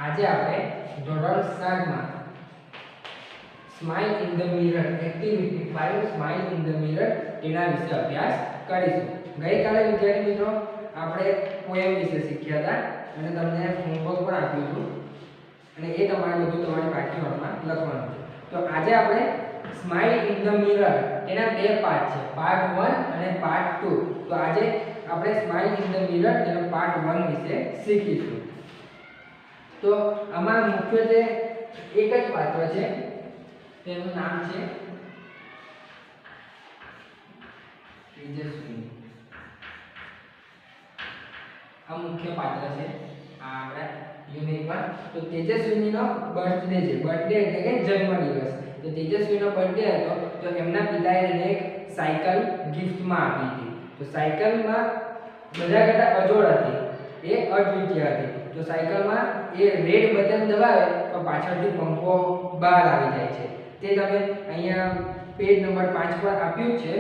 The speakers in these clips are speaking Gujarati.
આજે આપણે ધોરણ 7 માં smile in the mirror activity 5 smile in the mirror તેના વિશે અભ્યાસ કરીશું. ગઈકાલે વિદ્યાર્થી મિત્રો આપણે પોએમ વિશે શીખ્યા હતા અને તમને હોમવર્ક પણ આપ્યું હતું અને એ તમારે બધું તમારી પાઠ્યપુસ્તકમાં લખવાનું છે. તો આજે આપણે સ્માઈલ ઇન ધ મિરર એના બે પાર્ટ છે, પાર્ટ 1 અને પાર્ટ 2. તો આજે આપણે સ્માઈલ ઇન ધ મિરર એનો પાર્ટ 1 વિશે શીખીશું. તો આમાં મુખ્યત્વે એક જ પાત્ર છે, તેનું નામ છે તેજસ્વી. આ મુખ્ય પાત્ર છે, આ આપણા યુનિટ પર. તો તેજસ્વીનો બર્થડે છે, બર્થડે એટલે કે જન્મદિવસ. તો તેજસ્વીનો બર્થડે હતો તો એમના પિતાએ એને એક સાયકલ ગિફ્ટમાં આપી હતી. તો સાયકલમાં બધા કરતા અજોડ હતી, એ અદ્વિતીય હતી. તો સાયકલમાં એ રેડ બટન દબાવે તો પાછળથી પંખો બહાર આવી જાય છે. તે તમે અહીંયા પેજ નંબર 5 પર આપ્યું છે,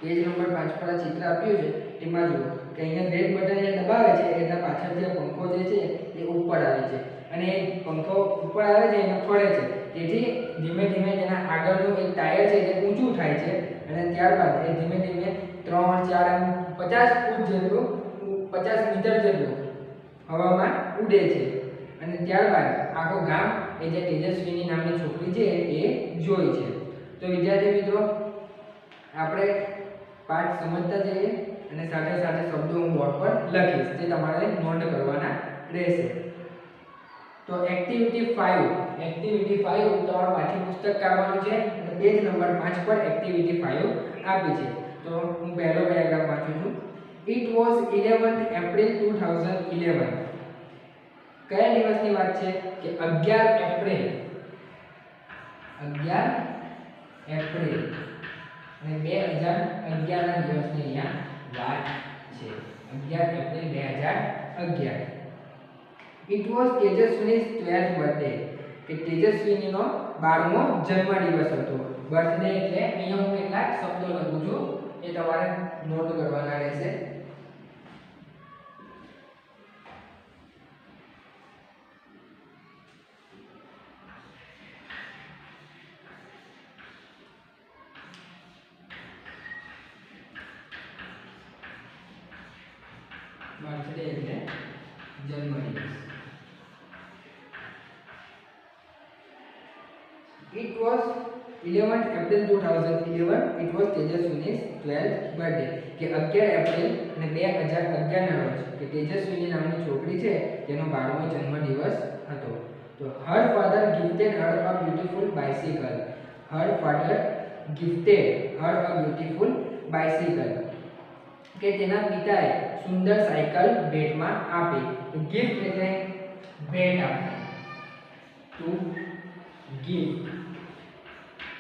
પેજ નંબર 5 પર આ ચિત્ર આપ્યું છે. એમાં જુઓ કે અહીંયા રેડ બટન એ દબાવે છે એટલે પાછળથી પંખો જે છે એ ઉપર આવે છે અને પંખો ઉપર આવે છે એને ફરે છે. તેથી ધીમે ધીમે તેના આગળનું એક ટાયર છે તે ઊંચું થાય છે અને ત્યારબાદ એ ધીમે ધીમે 3 4 એમ 50 ફૂટ જેટલું 50 મીટર જેટલું હવામાં ઉડે છે અને ત્યારબાદ આખું ગામ એ જે તેજસ્વીની નામની છોકરી છે એ જોઈ છે. તો વિદ્યાર્થી મિત્રો આપણે પાઠ સમજતા જઈએ અને સાથે સાથે શબ્દો હું બોર્ડ પર લખીશ, તે તમારે નોંધ કરવાના રહેશે. તો એક્ટિવિટી 5 તમારું પાઠ્યપુસ્તક કાઢવાનું છે અને પેજ નંબર 5 પર એક્ટિવિટી 5 આપી છે. તો હું પહેલો પેરેગ્રાફ વાંચું છું. It was 11th April 2011. કયા દિવસની વાત છે કે 11 એપ્રિલ અને 2011 ના દિવસની અહીંયા વાત છે. 11 April 2011. It was Tejaswini 12th birthday, કે તેજસ્વીનીનો 12મો જન્મદિવસ હતો. બર્થડે એટલે અહીંયા હું કેટલાક શબ્દો લખું છું, એ તમારે નોટ કરવાના રહેશે. બર્થડે એટલે જન્મદિવસ. It was 11th April 2011. It was Tejaswini's 12th birthday, કે 11 એપ્રિલ અને 2011 ના રોજ કે તેજસ્વીની નામની છોકરી છે તેનો 12મો જન્મદિવસ હતો. તો her father gifted her a beautiful bicycle. Her father gifted her a beautiful bicycle, કે તેના પિતાએ સુંદર સાયકલ ભેટમાં આપી. તો ગિફ્ટ એટલે ભેટ આપવી. ટુ ગિફ્ટ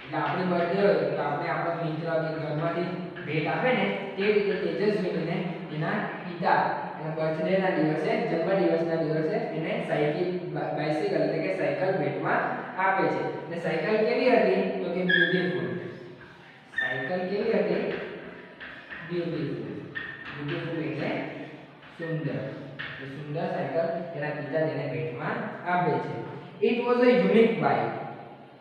એટલે આપણી બર્થડે હોય તો આપણે આપણા મિત્ર કે ઘરમાંથી ભેટ આપે ને, તે રીતે તેજસ્વીને એના પિતા એના બર્થડેના દિવસે, જન્મદિવસના દિવસે એને બાઇસિકલ એટલે કે સાયકલ ભેટમાં આપે છે. અને સાયકલ કેવી હતી તો કે બ્યુટીફુલ. સાયકલ કેવી હતી? બ્યુટીફુલ. બ્યુટીફુલ એટલે સુંદર. તો સુંદર સાયકલ તેના પિતા તેને ભેટમાં આપે છે. It was a unique bike.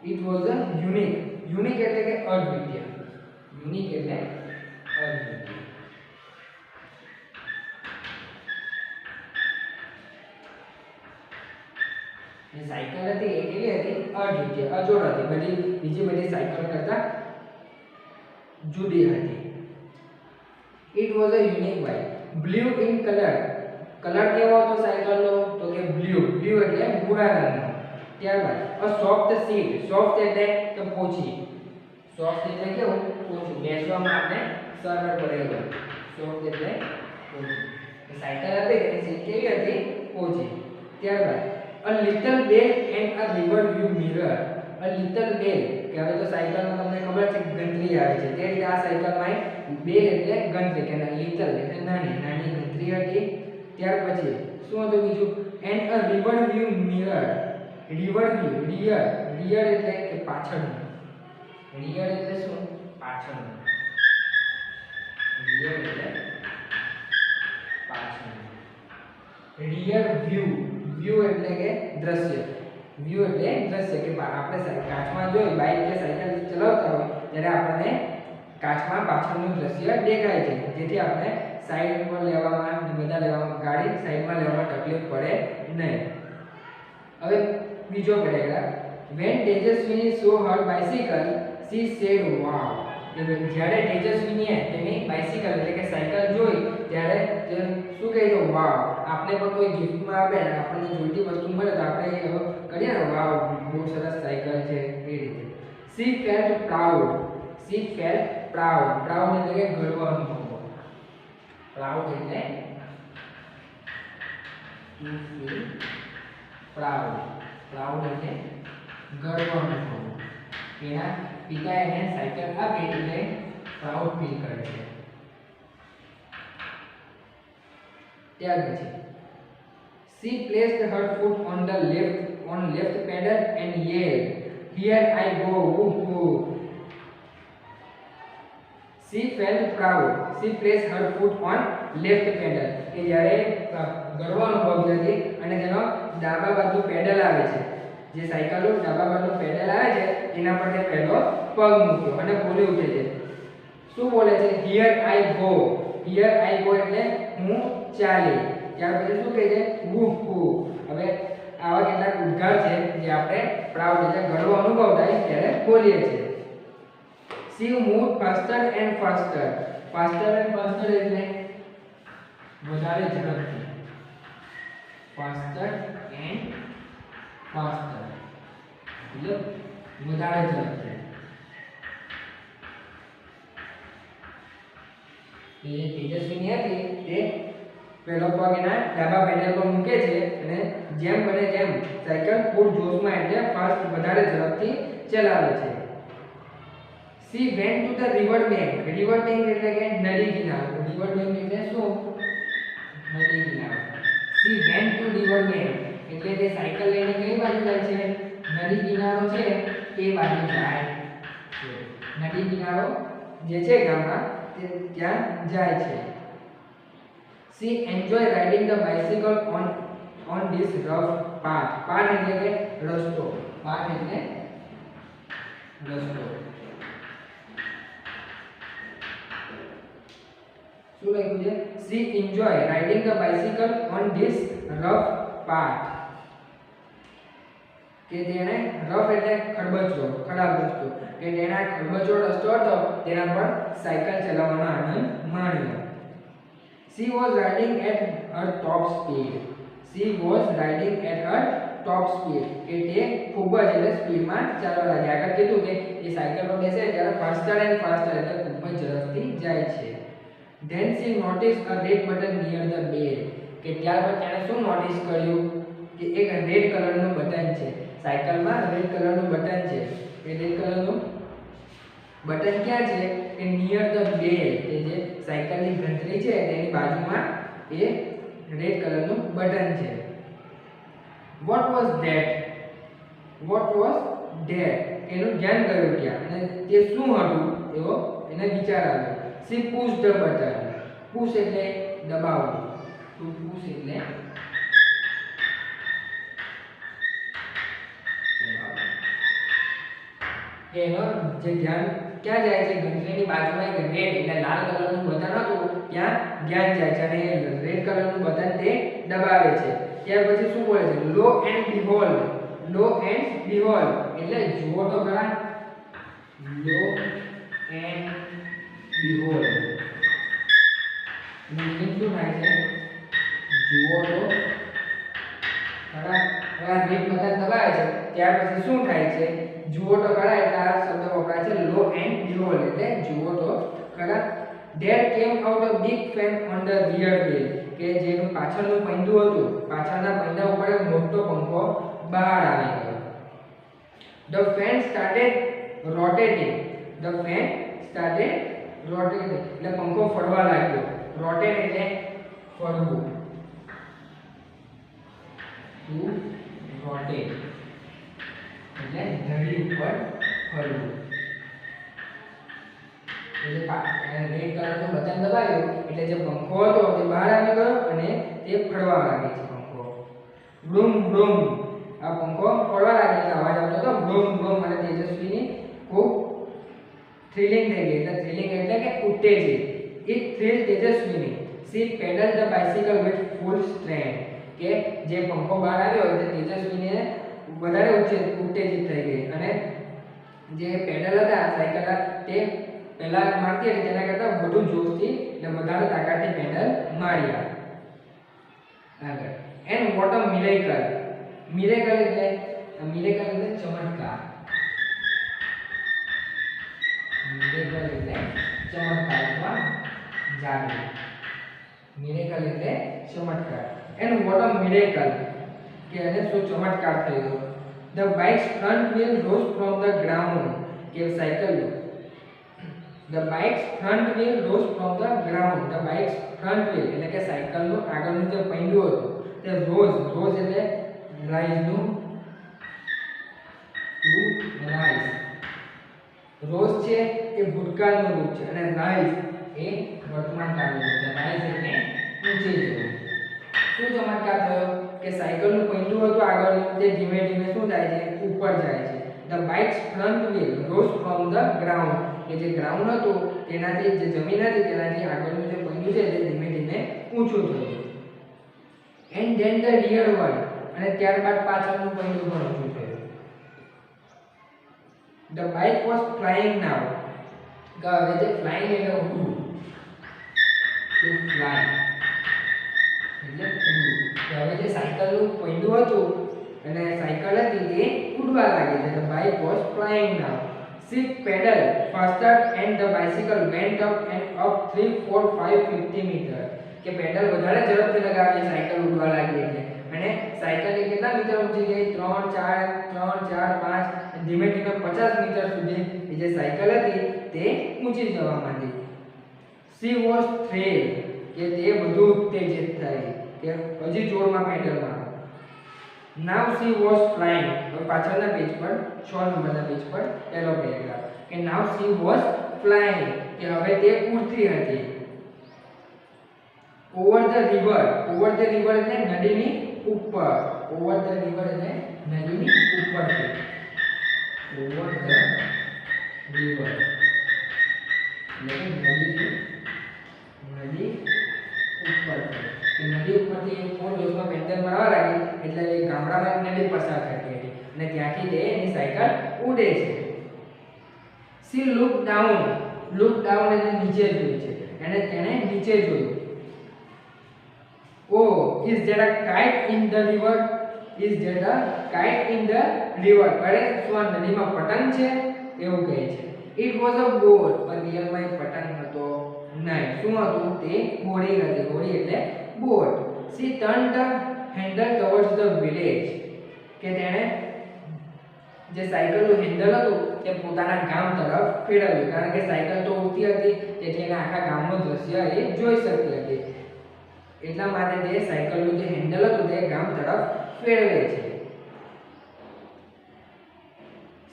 It was a unique. Unique એટલે કે અદ્વિતીય. Unique એટલે અદ્વિતીય. એ સાયકલ હતી એ કેવી હતી? અદ્વિતીય, અજોડ હતી. બીજી બધી સાયકલ કરતા જુદી હતી. It was a unique bike. Blue in color. Colour કેવો હતો સાયકલનો તો કે બ્લુ. બ્લુ એટલે ભૂરા રંગનો. ત્યારબાદ a soft seat. soft એટલે કે પોચી. soft એટલે કેવું? પોચું. બેસવામાં આપણે સરળ પડે એવું. soft એટલે પોચી. એ સાયકલ હતી એની સીટ કેવી હતી? પોચી. ત્યારબાદ a little bell and a river view mirror. a little bell કે હવે તો સાયકલમાં તમને ખબર છે ગંતરી આવે છે, તે રીતે આ સાયકલમાં બેલ એટલે ગંતરી, કે લિટલ એટલે નાની ગંતરી હતી. ત્યાર પછી શું હતું બીજું? and a river view mirror. river view, rear એટલે કે પાછળનું. rear એટલે શું? પાછળનું. rear એટલે પાછળનું. rear view વ્યૂ એટલે કે દ્રશ્ય, વ્યૂ એટલે દ્રશ્ય કે આપણે કાચમાં જોઈ બાઇક કે સાયકલ ચલાવતા હોય ત્યારે આપણને કાચમાં પાછળનું દ્રશ્ય દેખાય છે, જેથી આપણે સાઈડ પર લેવામાં બધા લેવામાં ગાડી સાઈડમાં લેવામાં તકલીફ પડે નહીં. હવે બીજો paragraph, when Tejaswini saw her bicycle she said wow. જ્યારે તેજસ્વીનીએ તેની બાઇસિકલ એટલે કે સાયકલ જોઈ ત્યારે તે શું કહે છે, વાવ. આપણે પણ કોઈ ગિફ્ટમાં આપે અને આપણને જોઈતી વસ્તુ મળે તો આપણે કરીએ ને, વાવ બહુ સરસ સાયકલ છે એ રીતે. she felt proud. she felt proud. proud એટલે કે ગર્વ અનુભવો. proud એટલે to feel proud. proud એટલે ગર્વ અનુભવો. એના પિતા એને સાયકલ આપી એટલે પ્રાઉડ ફીલ કરે છે. ત્યાર પછી she placed her foot on left pedal and yelled, here I go, woohoo. she felt proud. she placed her foot on left pedal. કે જ્યારે ગર્વ અનુભવતી હતી અને તેનો ડાબા બાજુ પેડલ આવે છે, જે સાયકલનો ડાબા બાજુ પેડલ આવે છે એના પર તે પહેલો પગ મૂક્યો અને બોલી ઉઠે છે. શું બોલે છે, here I go. here I go એટલે હું ચાલી. ત્યાર પછી શું કહે છે, woohoo. હવે આવા કેટલાક ઉદ્ગાર છે જે આપણે પ્રાઉડ એટલે ગર્વ અનુભવ થાય ત્યારે બોલીએ છીએ. she moved faster and faster. faster and faster એટલે વધારે ઝડપથી. faster and faster એટલે વધારે ઝડપથી. જે તેજસ્વીની હતી તે પહેલો પગ એના ડાબા પેડલ પર મૂકે છે અને જેમ બને તેમ સાયકલ ફૂલ જોશમાં એટલે ફાસ્ટ વધારે ઝડપથી ચલાવે છે. she went to the river bank. river bank એટલે કે નદી કિનારો. river bank એટલે શું, નદી કિનારો. she went to river bank એટલે તે સાયકલ લઈને કઈ બાજુ જાય છે, નદી કિનારો છે તે બાજુ જાય છે. નદી કિનારો જે છે ગામમાં તે ત્યાં જાય છે. she enjoy riding the bicycle on this rough path. path એટલે કે રસ્તો. path એટલે રસ્તો. શું લખ્યું છે, she enjoy riding the bicycle on this rough path. કે તેને રફ એટલે ખરબચડો, ખરાબ રસ્તો, કે તેના ખરબચડો રસ્તો હતો તેના પર સાયકલ ચલાવવાનો આનંદ માણ્યો. she was riding at her top speed. she was riding at her top speed કે તે ખૂબ જ એટલે સ્પીડમાં ચાલવા લાગી. આગળ કીધું કે એ સાયકલ પર બેસે ત્યારે faster and faster એટલે ખૂબ જ ઝડપથી જાય છે. then she noticed a red button near the bed. કે ત્યારબાદ તેણે શું નોટિસ કર્યું કે એક રેડ કલરનું બટન છે સાયકલમાં. રેડ કલરનું બટન છે. એ રેડ કલરનું બટન ક્યાં છે, કે નિયર ધ બેલ, કે જે સાયકલની ઘંટડી છે તેની બાજુમાં એ રેડ કલરનું બટન છે. what was that? એનું ધ્યાન ગયું ત્યાં અને તે શું હતું એવો એને વિચાર આવ્યો. she pushed the button. push એટલે દબાવવું. to push એટલે એનો જે ધ્યાન ક્યાં જાય છે, ઘંટડીની બાજુમાં એક રેડ એટલે લાલ કલરનું બટન હતું ત્યાં ધ્યાન જાય છે અને રેડ કલરનું બટન તે દબાવે છે. ત્યાર પછી શું બોલે છે, લો એન્ડ બિહોલ્ડ. લો એન્ડ બિહોલ્ડ એટલે જુઓ તો ખરા. લો એન્ડ બિહોલ્ડ મીનિંગ શું થાય છે, જુઓ તો ખરા. રેડ બટન દબાવે છે ત્યાર પછી શું થાય છે, જુઓ તો ખરા. એટલે આ શબ્દ વપરાય છે લો એન્ડ બિહોલ્ડ એટલે જુઓ તો ખરા. there came out a big fan on the rear wheel. કે જેનું પાછળનું પૈંડું હતું પાછળના પૈંડા ઉપર એક મોટો પંખો બહાર આવી ગયો. the fan started rotating. the fan started rotating એટલે પંખો ફરવા લાગ્યો. rotate એટલે ફરવું. to rotate એટલે ધરી ઉપર ફરવું. એટલે રેડ કલરનું બટન દબાવ્યું એટલે જે પંખો હતો તે બહાર આવી ગયો અને તે ફરવા લાગે છે પંખો. બ્રૂમ બ્રૂમ આ પંખો ફરવા લાગે એટલે અવાજ આવતો હતો બ્રૂમ બ્રૂમ અને તેજસ્વીની ખૂબ થ્રિલિંગ થઈ ગઈ એટલે થ્રિલિંગ એટલે કે ઉત્તેજિત it thrill Tejaswini C pedal the bicycle with full strength કે જે પંખો બહાર આવ્યો એટલે તેજસ્વીને વધારે ઉત્તેજિત થઈ ગઈ અને જે પેડલ હતા સાયકલના તે પહેલા મારતી હતી તેના કરતાં વધુ જોશથી એટલે વધારે તાકાતથી પેડલ માર્યા આગળ and what a miracle miracle એટલે ચમત્કાર મિરેકલ એટલે ચમત્કાર અથવા જાદુ મિરેકલ એટલે ચમત્કાર એન્ડ વોટ અ મિરેકલ કે એને શું ચમત્કાર થયો the bike's front wheel rose from the ground કે cycle the bike's front wheel rose from the ground the bike's front wheel એટલે કે સાયકલનું આગળનું જે પૈંડું હતું તે રોઝ એટલે રાઈઝનું રાઈઝ રોઝ છે એ ભૂતકાળનું રૂપ છે અને રાઈઝ એ વર્તમાન કાળનું રૂપ છે રાઈઝ એટલે ઊંચી જવું શું ચમત્કાર થયો કે સાયકલનું પૈંડું હતું આગળનું તે ધીમે ધીમે શું થાય છે ઉપર જાય છે the bike's front wheel rose from the ground કે જે ગ્રાઉન્ડ હતું તેનાથી જે જમીન હતી તેનાથી આગળનું જે પૈંડું છે તે ધીમે ધીમે ઊંચું થયું and then the rear one અને ત્યારબાદ પાછળનું પૈંડું પણ ઊંચું થયું ધ બાઇક વોઝ ફ્લાઇંગ નાઉ કે હવે જે ફ્લાઇંગ એટલે ઉડવું ટુ ફ્લાય એટલે ઉડવું કે હવે જે સાયકલનું પૈંડું હતું અને સાયકલ હતી તે ઉડવા લાગી છે the bike was flying now she pedaled faster and the bicycle went up and up 3 4 5 50 meter કે પેડલ વધારે ઝડપથી લગાવી સાયકલ ઉડવા લાગી એટલે અને સાયકલ કેટલા મીટર ઊંચી ગઈ 3 4 5 ધીમે ધીમે 50 મીટર સુધી જે સાયકલ હતી તે ઊંચી જવા માંડી she was thrilled કે તે વધુ ઉત્તેજિત થઈ કે હજી જોરમાં પેડલ મારો now she was flying તો પાછળના પેજ પર 6 નંબરના પેજ પર પહેલો પેરેગ્રાફ કે now she was flying કે હવે તે ઉડતી હતી over the river એટલે નદીની ઉપર over the river એટલે નદીની ઉપરથી over the river એટલે નદી ઉપરથી કે નદી ઉપરથી ફોર જોશમાં પેન્ડલ મારવા લાગી એટલે એ ગામડામાં નદી પસાર થતી હતી અને ત્યાંથી તે એની સાયકલ ઉડે છે સી લુક ડાઉન એટલે નીચે જોયું છે અને તેણે નીચે જોયું oh is there a kite in the river અરે શું આ નદીમાં પતંગ છે એવું કહે છે ઇટ વોઝ અ બોટ પણ રિયલમાં એક પતંગ હતો નહીં શું હતું તે હોડી હતી હોડી એટલે boat C turn the handle towards the village કે તેણે જે સાયકલનું હેન્ડલ હતું તે પોતાના ગામ તરફ ફેરવ્યું કારણ કે સાયકલ તો ઉડતી હતી તેથી એના આખા ગામનું દ્રશ્ય એ જોઈ શકતી હતી એટલા માટે તે સાયકલનું જે હેન્ડલ હતું તે ગામ તરફ ફેરવે છે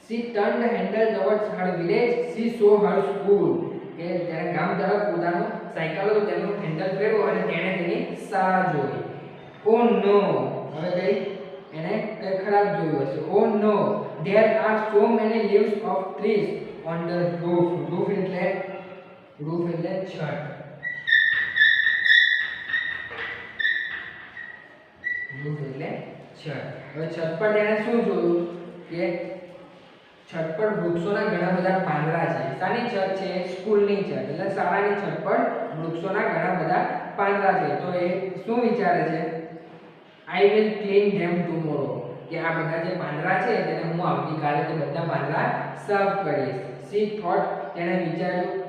she turned the handle towards her village she saw her school કે તેણે ગામ તરફ પોતાનું સાયકલ હતું તેનું હેન્ડલ ફેરવ્યું અને તેણે તેની શાળા જોઈ ઓ નો હવે કઈ એને કઈ ખરાબ જોયું હશે ઓ નો there are so many leaves of trees on the roof એટલે છત એટલે છત હવે છત પર તેણે શું જોયું કે છત પર વૃક્ષોના ઘણા બધા પાંદડા છે શાની છત છે સ્કૂલની છત એટલે શાળાની છત પર વૃક્ષોના ઘણા બધા પાંદડા છે તો એ શું વિચારે છે I will clean them tomorrow કે આ બધા જે પાંદડા છે તેને હું આવતીકાલે તે બધા પાંદડા સાફ કરીશ સી થોટ તેણે વિચાર્યું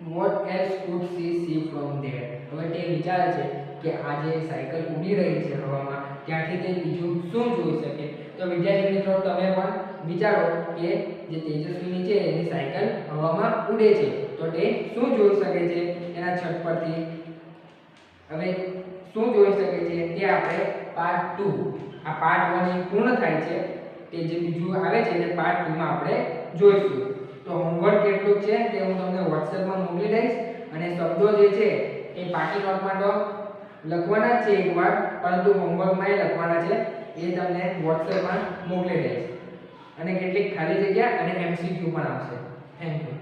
what else could she see from there હવે તે વિચારે છે કે આ જે સાયકલ ઉડી રહી છે હવામાં ત્યાંથી તે બીજું શું જોઈ શકે તો વિદ્યાર્થી મિત્રો તમે પણ વિચારો કે જે તેજસ્વીની છે એની સાયકલ હવામાં ઉડે છે તો તે શું જોઈ શકે છે એના છત પરથી હવે શું જોઈ શકે છે તે આપણે પાર્ટ 2 આ પાર્ટ 1 એ પૂર્ણ થાય છે તે જે બીજું આવે છે તે પાર્ટ 2 માં આપણે જોઈશું તો હોમવર્ક કેટલું છે તે હું તમને WhatsApp માં મોકલી દઈશ અને શબ્દો જે છે એ પાકી નોટમાં તો લખવાના જ છે એકવાર, પરંતુ હોમવર્કમાં એ લખવાના છે, એ તમને WhatsApp માં મોકલી દઈશ. અને કેટલીક ખાલી જગ્યા અને MCQ પણ આવશે. Thank you.